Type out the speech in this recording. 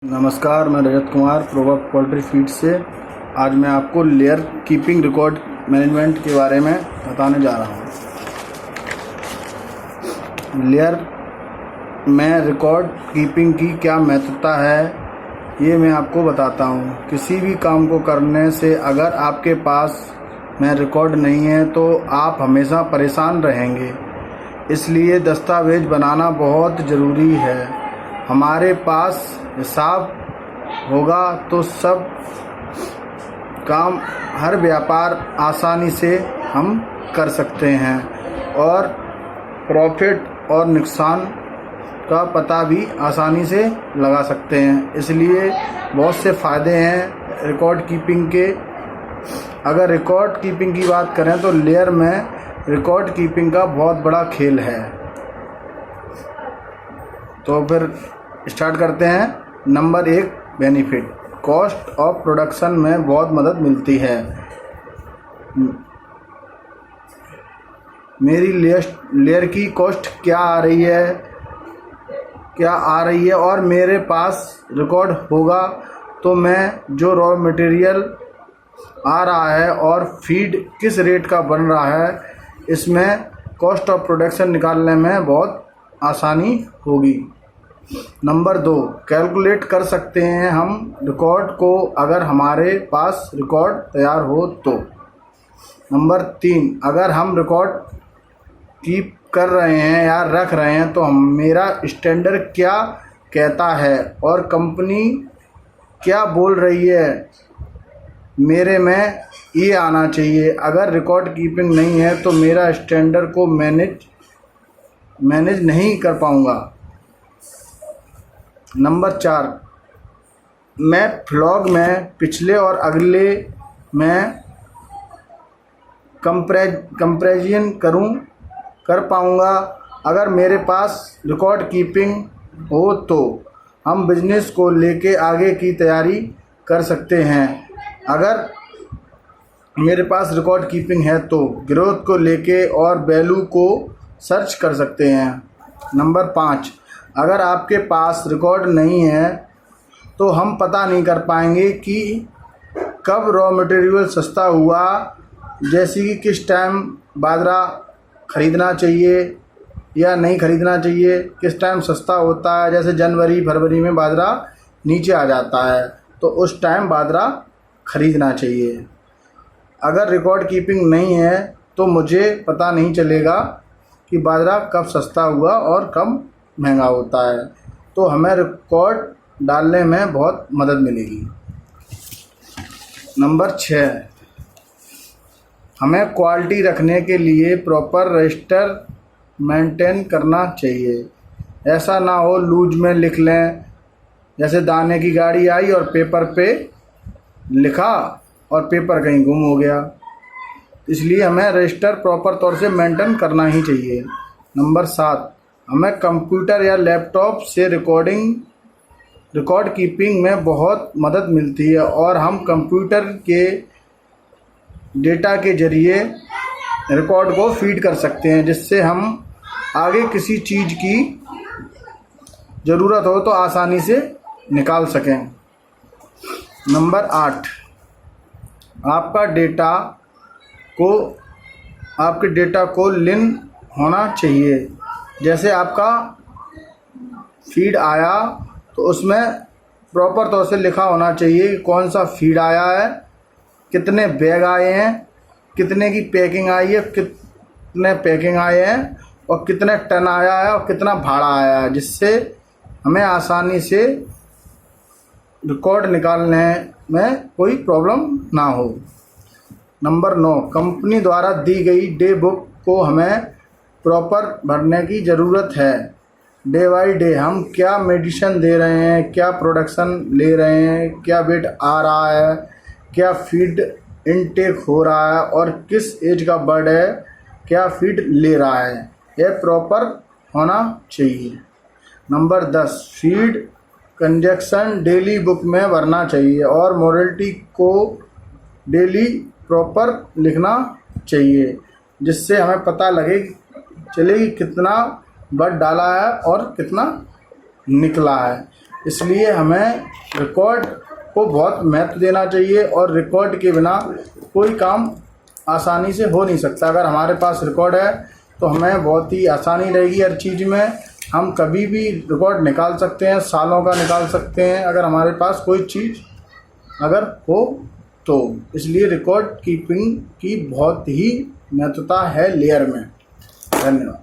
नमस्कार, मैं Rajat Kumar प्रोवक poultry feed से। आज मैं आपको लेयर कीपिंग रिकॉर्ड मैनेजमेंट के बारे में बताने जा रहा हूँ। लेयर में रिकॉर्ड कीपिंग की क्या महत्वता है, ये मैं आपको बताता हूँ। किसी भी काम को करने से अगर आपके पास में रिकॉर्ड नहीं है तो आप हमेशा परेशान रहेंगे। इसलिए दस्तावेज बनाना बहुत ज़रूरी है। हमारे पास हिसाब होगा तो सब काम, हर व्यापार आसानी से हम कर सकते हैं और प्रॉफिट और नुकसान का पता भी आसानी से लगा सकते हैं। इसलिए बहुत से फ़ायदे हैं रिकॉर्ड कीपिंग के। अगर रिकॉर्ड कीपिंग की बात करें तो लेयर में रिकॉर्ड कीपिंग का बहुत बड़ा खेल है। तो फिर स्टार्ट करते हैं। Number 1, benefit. Cost of production में बहुत मदद मिलती है। मेरी लेयर की कॉस्ट क्या आ रही है और मेरे पास रिकॉर्ड होगा तो मैं जो रॉ मटेरियल आ रहा है और फीड किस रेट का बन रहा है, इसमें कॉस्ट ऑफ प्रोडक्शन निकालने में बहुत आसानी होगी। नंबर 2, कैलकुलेट कर सकते हैं हम रिकॉर्ड को अगर हमारे पास रिकॉर्ड तैयार हो तो। नंबर 3, अगर हम रिकॉर्ड कीप कर रहे हैं या रख रहे हैं तो मेरा स्टैंडर्ड क्या कहता है और कंपनी क्या बोल रही है, मेरे में ये आना चाहिए। अगर रिकॉर्ड कीपिंग नहीं है तो मेरा स्टैंडर्ड को मैनेज नहीं कर पाऊँगा। नंबर 4, मैं फ्लॉग में पिछले और अगले में कंपैरिजन कर पाऊँगा। अगर मेरे पास रिकॉर्ड कीपिंग हो तो हम बिजनेस को लेके आगे की तैयारी कर सकते हैं। अगर मेरे पास रिकॉर्ड कीपिंग है तो ग्रोथ को लेके और वैल्यू को सर्च कर सकते हैं। नंबर 5, अगर आपके पास रिकॉर्ड नहीं है तो हम पता नहीं कर पाएंगे कि कब रॉ मटेरियल सस्ता हुआ, जैसे कि किस टाइम बाजरा ख़रीदना चाहिए या नहीं ख़रीदना चाहिए, किस टाइम सस्ता होता है। जैसे जनवरी फरवरी में बाजरा नीचे आ जाता है तो उस टाइम बाजरा ख़रीदना चाहिए। अगर रिकॉर्ड कीपिंग नहीं है तो मुझे पता नहीं चलेगा कि बाजरा कब सस्ता हुआ और कब महंगा होता है। तो हमें रिकॉर्ड डालने में बहुत मदद मिलेगी। नंबर 6, हमें क्वालिटी रखने के लिए प्रॉपर रजिस्टर मेंटेन करना चाहिए। ऐसा ना हो लूज में लिख लें, जैसे दाने की गाड़ी आई और पेपर पे लिखा और पेपर कहीं गुम हो गया। इसलिए हमें रजिस्टर प्रॉपर तौर से मेंटेन करना ही चाहिए। नंबर 7, हमें कंप्यूटर या लैपटॉप से रिकॉर्ड कीपिंग में बहुत मदद मिलती है और हम कंप्यूटर के डेटा के ज़रिए रिकॉर्ड को फीड कर सकते हैं, जिससे हम आगे किसी चीज़ की ज़रूरत हो तो आसानी से निकाल सकें। नंबर 8, आपके डेटा को लीन होना चाहिए। जैसे आपका फीड आया तो उसमें प्रॉपर तौर से लिखा होना चाहिए कि कौन सा फीड आया है, कितने बैग आए हैं, कितने की पैकिंग आई है, कितने पैकिंग आए हैं और कितने टन आया है और कितना भाड़ा आया है, जिससे हमें आसानी से रिकॉर्ड निकालने में कोई प्रॉब्लम ना हो। नंबर 9, कंपनी द्वारा दी गई डे बुक को हमें प्रॉपर भरने की ज़रूरत है। डे बाई डे हम क्या मेडिसिन दे रहे हैं, क्या प्रोडक्शन ले रहे हैं, क्या वेट आ रहा है, क्या फीड इनटेक हो रहा है और किस एज का बर्ड है, क्या फीड ले रहा है, यह प्रॉपर होना चाहिए। Number 10, feed conjunction daily book में भरना चाहिए और मोर्टेलिटी को डेली प्रॉपर लिखना चाहिए, जिससे हमें पता चले कि कितना बर्ड डाला है और कितना निकला है। इसलिए हमें रिकॉर्ड को बहुत महत्व देना चाहिए और रिकॉर्ड के बिना कोई काम आसानी से हो नहीं सकता। अगर हमारे पास रिकॉर्ड है तो हमें बहुत ही आसानी रहेगी हर चीज़ में। हम कभी भी रिकॉर्ड निकाल सकते हैं, सालों का निकाल सकते हैं अगर हमारे पास कोई चीज़ अगर हो तो। इसलिए रिकॉर्ड कीपिंग की बहुत ही महत्वता है लेयर में। धन्यवाद।